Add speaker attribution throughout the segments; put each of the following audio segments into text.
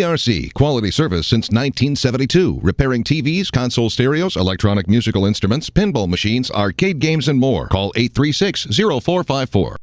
Speaker 1: ERC, quality service since 1972. Repairing TVs, console stereos, electronic musical instruments, pinball machines, arcade games, and more. Call 836-0454.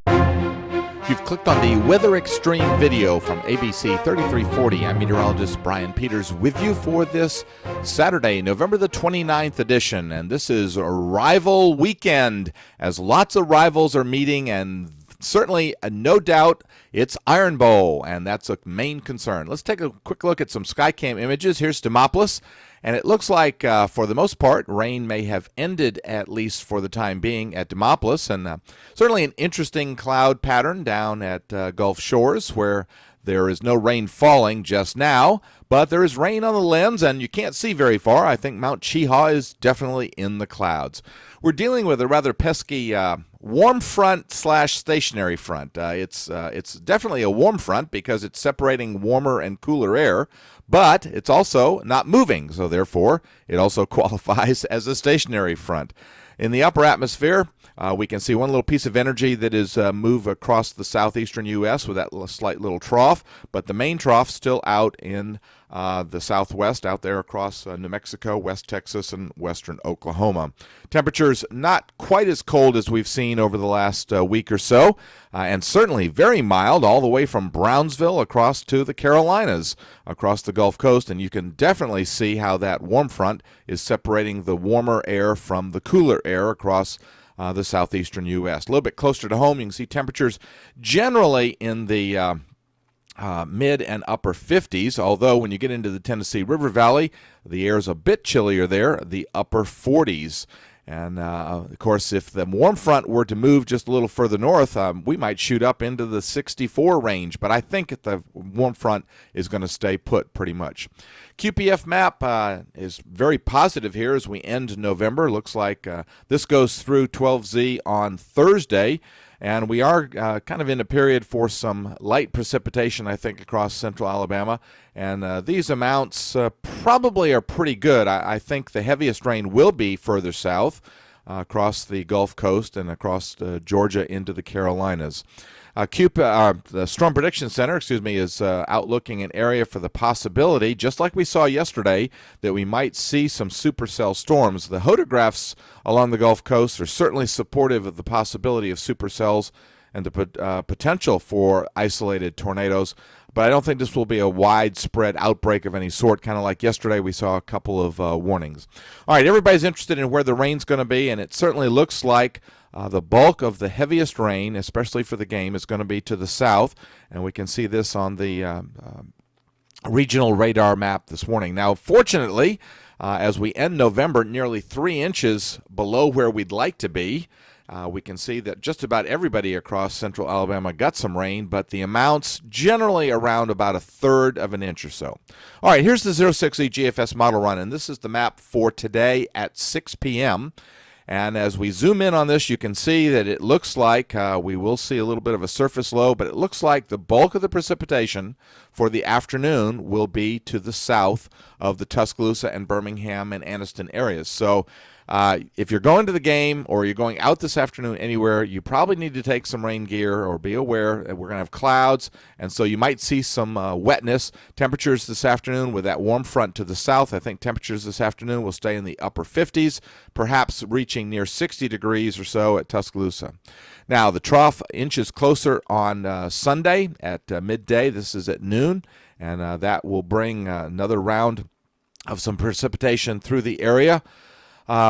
Speaker 2: You've clicked on the Weather Xtreme video from ABC 3340. I'm meteorologist Brian Peters with you for this Saturday, November the 29th edition. And this is a rival weekend as lots of rivals are meeting, and certainly, no doubt, it's Iron Bowl, and that's a main concern. Let's take a quick look at some Skycam images. Here's Demopolis, and it looks like, for the most part, rain may have ended, at least for the time being, at Demopolis, and certainly an interesting cloud pattern down at Gulf Shores, where there is no rain falling just now, but there is rain on the lens, and you can't see very far. I think Mount Cheehaw is definitely in the clouds. We're dealing with a rather pesky warm front / stationary front. It's definitely a warm front because it's separating warmer and cooler air, but it's also not moving, so therefore it also qualifies as a stationary front. In the upper atmosphere, we can see one little piece of energy that is move across the southeastern U.S. with that slight little trough, but the main trough still out in the southwest, out there across New Mexico, West Texas, and western Oklahoma. Temperatures not quite as cold as we've seen over the last week or so, and certainly very mild all the way from Brownsville across to the Carolinas, across the Gulf Coast, and you can definitely see how that warm front is separating the warmer air from the cooler air across the southeastern U.S. A little bit closer to home, you can see temperatures generally in the mid and upper 50s, although when you get into the Tennessee River Valley, the air is a bit chillier there, the upper 40s. And, of course, if the warm front were to move just a little further north, we might shoot up into the 64 range. But I think the warm front is going to stay put pretty much. QPF map is very positive here as we end November. Looks like this goes through 12Z on Thursday. And we are kind of in a period for some light precipitation, I think, across central Alabama. And these amounts probably are pretty good. I think the heaviest rain will be further south across the Gulf Coast and across Georgia into the Carolinas. The Storm Prediction Center, is outlooking an area for the possibility, just like we saw yesterday, that we might see some supercell storms. The hodographs along the Gulf Coast are certainly supportive of the possibility of supercells and the potential for isolated tornadoes, but I don't think this will be a widespread outbreak of any sort, kind of like yesterday we saw a couple of warnings. All right, everybody's interested in where the rain's going to be, and it certainly looks like the bulk of the heaviest rain, especially for the game, is going to be to the south, and we can see this on the regional radar map this morning. Now, fortunately, as we end November, nearly 3 inches below where we'd like to be, we can see that just about everybody across central Alabama got some rain, but the amounts generally around about 1/3 of an inch or so. All right, here's the 06E GFS model run, and this is the map for today at 6 p.m., and as we zoom in on this, you can see that it looks like we will see a little bit of a surface low, but it looks like the bulk of the precipitation for the afternoon will be to the south of the Tuscaloosa and Birmingham and Anniston areas. So if you're going to the game or you're going out this afternoon anywhere, you probably need to take some rain gear or be aware that we're going to have clouds, and so you might see some wetness. Temperatures this afternoon with that warm front to the south, I think temperatures this afternoon will stay in the upper 50s, perhaps reaching near 60 degrees or so at Tuscaloosa. Now, the trough inches closer on Sunday at midday. This is at noon, and that will bring another round of some precipitation through the area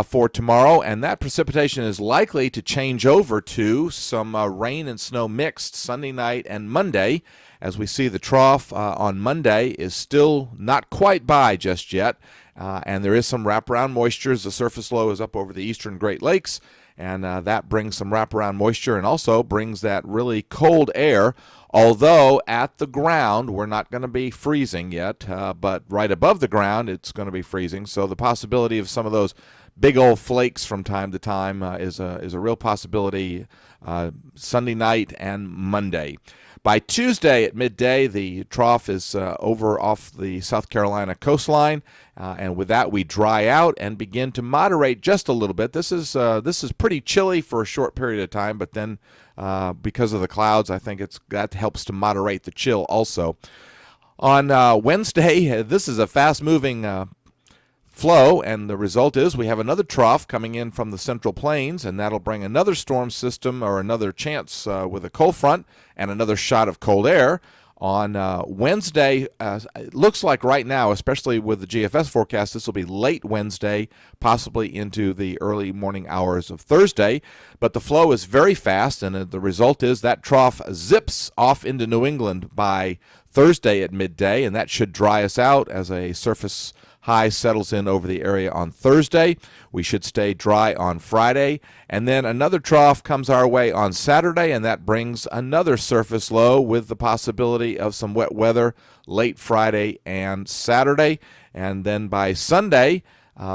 Speaker 2: for tomorrow, and that precipitation is likely to change over to some rain and snow mixed Sunday night and Monday, as we see the trough on Monday is still not quite by just yet, and there is some wraparound moisture as the surface low is up over the eastern Great Lakes, and that brings some wraparound moisture and also brings that really cold air, although at the ground we're not going to be freezing yet, but right above the ground it's going to be freezing, so the possibility of some of those big old flakes from time to time is a real possibility Sunday night and Monday. By Tuesday at midday, the trough is over off the South Carolina coastline, and with that we dry out and begin to moderate just a little bit. This is pretty chilly for a short period of time, but then because of the clouds, I think that helps to moderate the chill also. On Wednesday, this is a fast-moving flow, and the result is we have another trough coming in from the Central Plains, and that'll bring another storm system or another chance with a cold front and another shot of cold air. On Wednesday, it looks like right now, especially with the GFS forecast, this will be late Wednesday, possibly into the early morning hours of Thursday. But the flow is very fast, and the result is that trough zips off into New England by Thursday at midday, and that should dry us out as a surface high settles in over the area on Thursday. We should stay dry on Friday. And then another trough comes our way on Saturday, and that brings another surface low with the possibility of some wet weather late Friday and Saturday. And then by Sunday,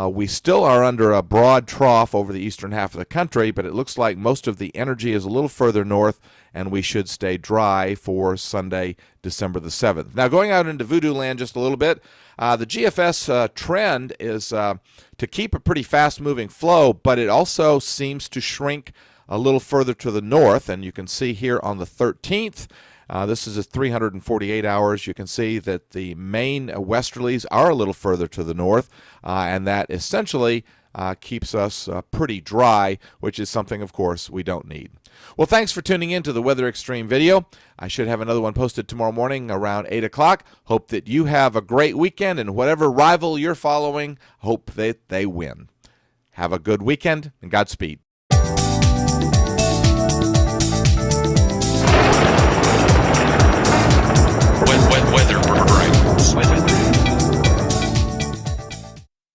Speaker 2: we still are under a broad trough over the eastern half of the country, but it looks like most of the energy is a little further north, and we should stay dry for Sunday, December the 7th. Now, going out into voodoo land just a little bit, the GFS trend is to keep a pretty fast-moving flow, but it also seems to shrink a little further to the north, and you can see here on the 13th, this is 348 hours. You can see that the main westerlies are a little further to the north, and that essentially keeps us pretty dry, which is something, of course, we don't need. Well, thanks for tuning in to the Weather Xtreme video. I should have another one posted tomorrow morning around 8 o'clock. Hope that you have a great weekend, and whatever rival you're following, hope that they win. Have a good weekend, and Godspeed.